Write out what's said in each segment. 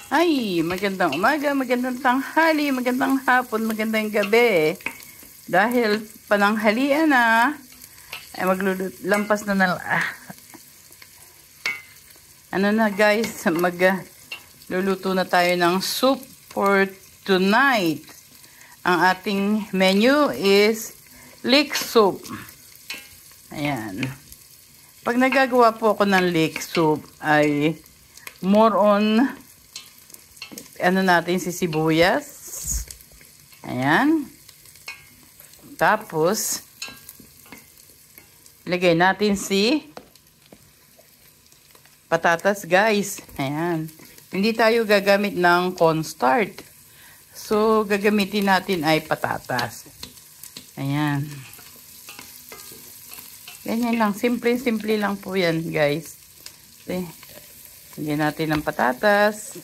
Ay, magandang umaga, magandang tanghali, magandang hapon, magandang gabi. Dahil pananghalian na, ay lampas na ano na guys, magluluto na tayo ng soup for tonight. Ang ating menu is leek soup. Ayan. Pag nagagawa po ako ng leek soup, ay more on natin si sibuyas. Ayan. Tapos, lagay natin si patatas, guys. Ayan. Hindi tayo gagamit ng cornstarch. So, gagamitin natin ay patatas. Ayan. Ganyan lang. Simple lang po yan, guys. Okay. Lagyan natin ng patatas.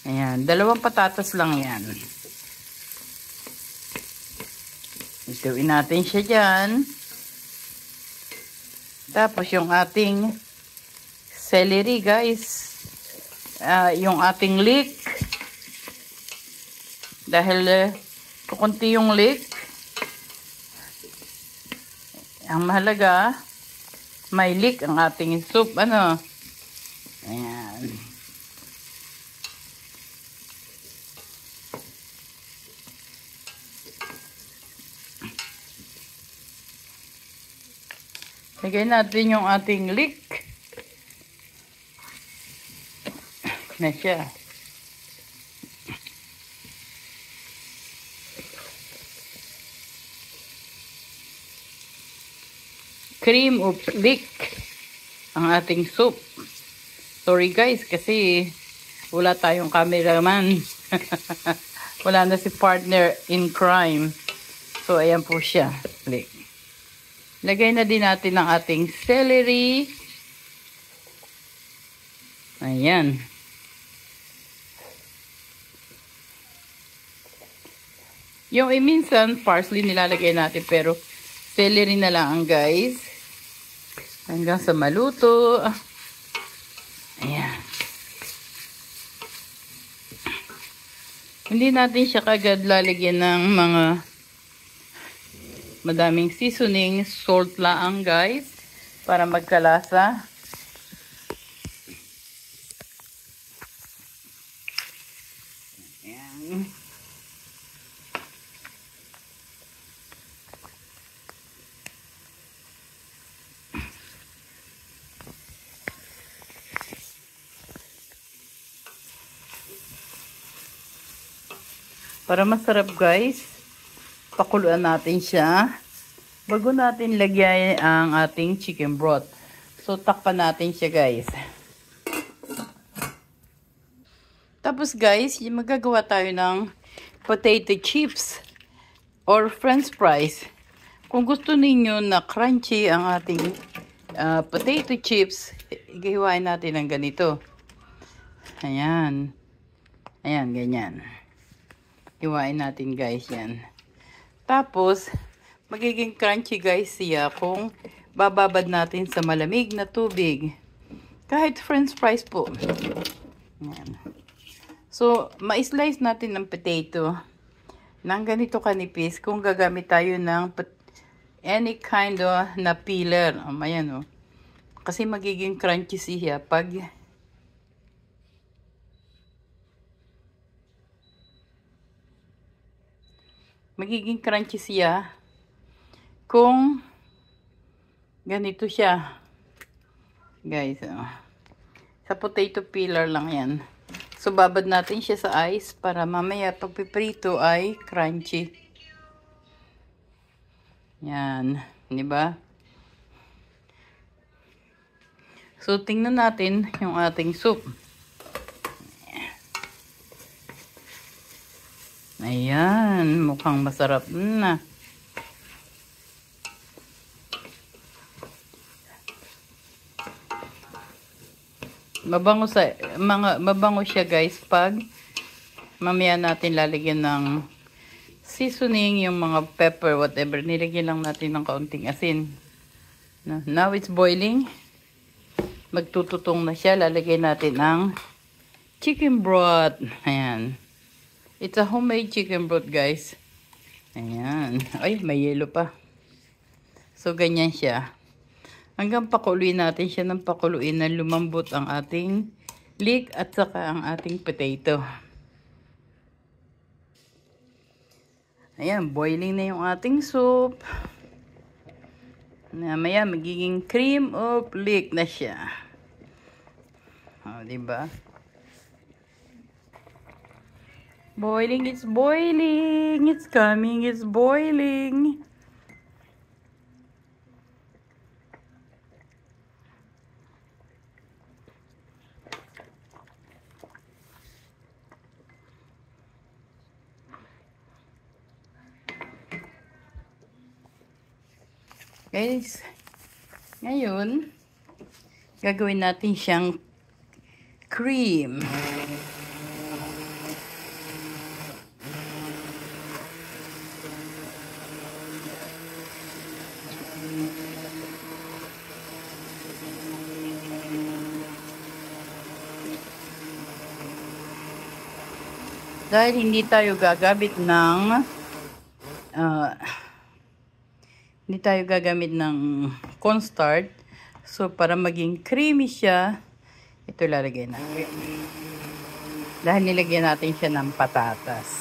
Ayan, 2 patatas lang yan. Ituin natin siya dyan. Tapos yung ating celery, guys. Yung ating leek. Dahil kukunti yung leek. Ang mahalaga, may leek ang ating soup. Ano? Ayan. Lagay natin yung ating leek. Na siya. Cream of leek ang ating soup. Sorry guys, kasi wala tayong cameraman. Wala na si partner in crime. So, ayan po siya. Leek. Lagay na din natin ang ating celery. Ayan. Yung minsan, parsley nilalagay natin, pero celery na lang, guys. Hanggang sa maluto. Ayan. Hindi natin siya kagad lalagyan ng mga madaming seasoning, salt lang guys, para magkalasa. Ayan. Para masarap guys, pakuluan natin siya bago natin lagyan ang ating chicken broth. So, takpan natin siya, guys. Tapos, guys, magagawa tayo ng potato chips or french fries. Kung gusto ninyo na crunchy ang ating potato chips, igahiwain natin ng ganito. Ayan. Ayan, ganyan. Hiwain natin, guys, yan. Tapos, magiging crunchy guys siya kung bababad natin sa malamig na tubig. Kahit french fries po. Ayan. So, ma-slice natin ng potato ng ganito kanipis kung gagamit tayo ng any kind of na peeler. Ayan o. Kasi magiging crunchy siya pag kung ganito siya. Guys, sa potato peeler lang yan. So, babad natin siya sa ice para mamaya pag piprito ay crunchy. Yan. Diba? So, tingnan natin yung ating soup. Ayan, mukhang masarap na. Mabango siya guys pag mamaya natin lalagyan ng seasoning, yung mga pepper, whatever. Nilagyan lang natin ng kaunting asin. Now it's boiling. Magtututong na siya. Lalagay natin ang chicken broth. Ayan. It's a homemade chicken broth, guys. Ayan. Ay, may yelo pa. So, ganyan siya. Hanggang pakuluin natin siya ng pakuluin na lumambot ang ating leek at saka ang ating potato. Ayan, boiling na yung ating soup. Mamaya magiging cream of leek na siya. O, diba? Boiling, it's boiling. It's coming, it's boiling. Guys, ngayon, gagawin natin siyang cream. Dahil hindi tayo gagamit ng cornstarch. So, para maging creamy siya, ito lalagay natin. Dahil nilagyan natin siya ng patatas.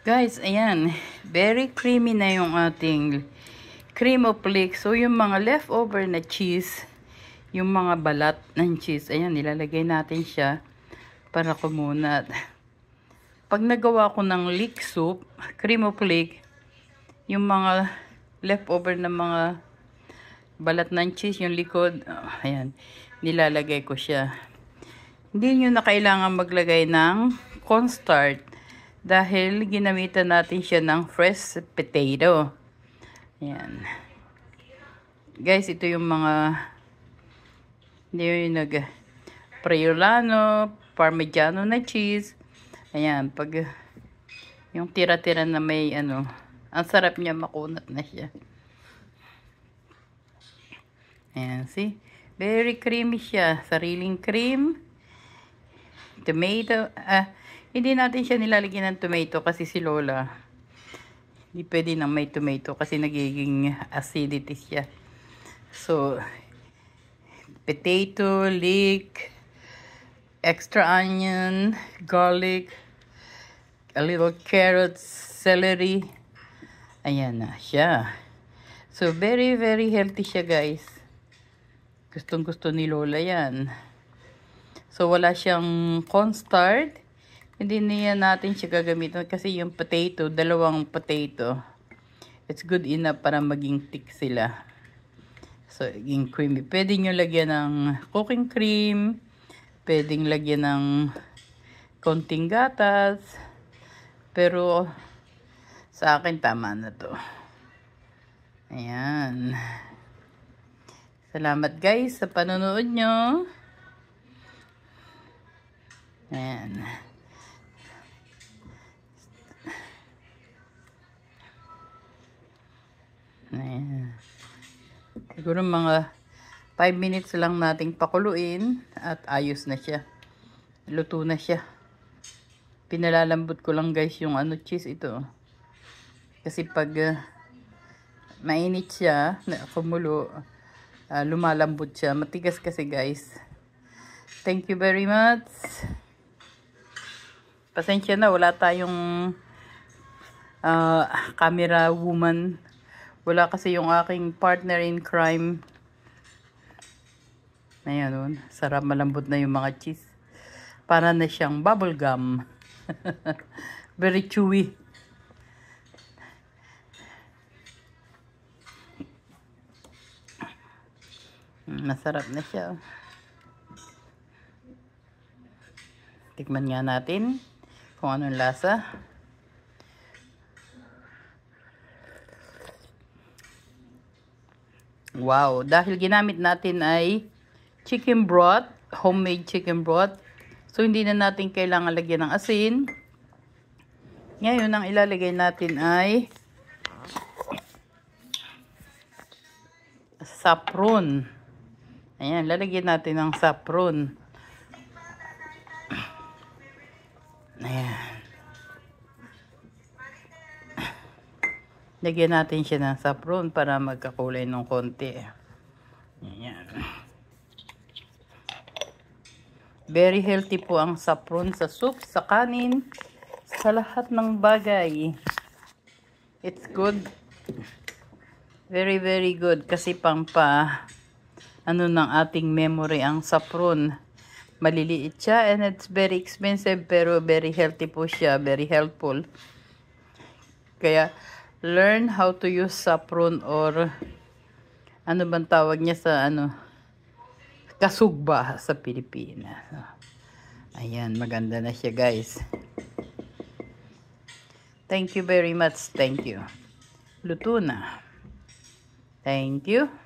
Guys, ayan. Very creamy na yung ating cream of leek. So, yung mga leftover na cheese, yung mga balat ng cheese, ayan, nilalagay natin siya para kumunat. Pag nagawa ko ng leek soup, cream of leek, yung mga leftover na mga balat ng cheese, yung likod, ayan, nilalagay ko siya. Hindi nyo na kailangan maglagay ng cornstarch. Dahil ginamitan natin siya ng fresh potato. Ayan. Guys, ito yung mga hindi yung Friulano, Parmigiano na cheese. Ayan, pag yung tira-tira na may ang sarap niya, makunat na siya. Ayan, see? Very creamy siya. Sariling cream. Tomato, hindi natin siya nilalagyan ng tomato kasi si Lola, hindi pwede nang may tomato kasi nagiging acidity siya. So, potato, leek, extra onion, garlic, a little carrots, celery. Ayan na siya. So, very, very healthy siya, guys. Gustong-gusto ni Lola yan. So, wala siyang cornstarch. Hindi niya natin siya gagamitin kasi yung potato, dalawang potato, it's good enough para maging thick sila. So, maging creamy. Pwede nyo lagyan ng cooking cream, pwedeng lagyan ng konting gatas, pero sa akin tama na to. Ayan. Salamat guys sa panonood nyo. Ayan. Ayan. Siguro mga 5 minutes lang nating pakuluin at ayos na siya. Luto na siya. Pinalalambot ko lang guys yung cheese ito. Kasi pag mainit siya, kumulo, lumalambot siya. Matigas kasi guys. Thank you very much. Pasensya na, wala tayong camera woman. Wala kasi yung aking partner in crime. Ayan, sarap, malambot na yung mga cheese. Para na siyang bubble gum. Very chewy. Masarap na siya. Tikman nga natin kung anong lasa. Wow, dahil ginamit natin ay chicken broth, homemade chicken broth. So, hindi na natin kailangan lagyan ng asin. Ngayon, ang ilalagay natin ay saffron. Ayan, lalagyan natin ng saffron. Ayan. Lagyan natin siya ng saffron para magkakulay ng konti. Ayan. Very healthy po ang saffron sa soup, sa kanin, sa lahat ng bagay. It's good. Very, very good. Kasi ano ng ating memory ang saffron. Maliliit siya and it's very expensive pero very healthy po siya. Very helpful. Kaya, learn how to use saffron or ano bang tawag niya sa kasugba sa Pilipinas. Ayan, maganda na siya guys. Thank you very much. Thank you. Luto na. Thank you.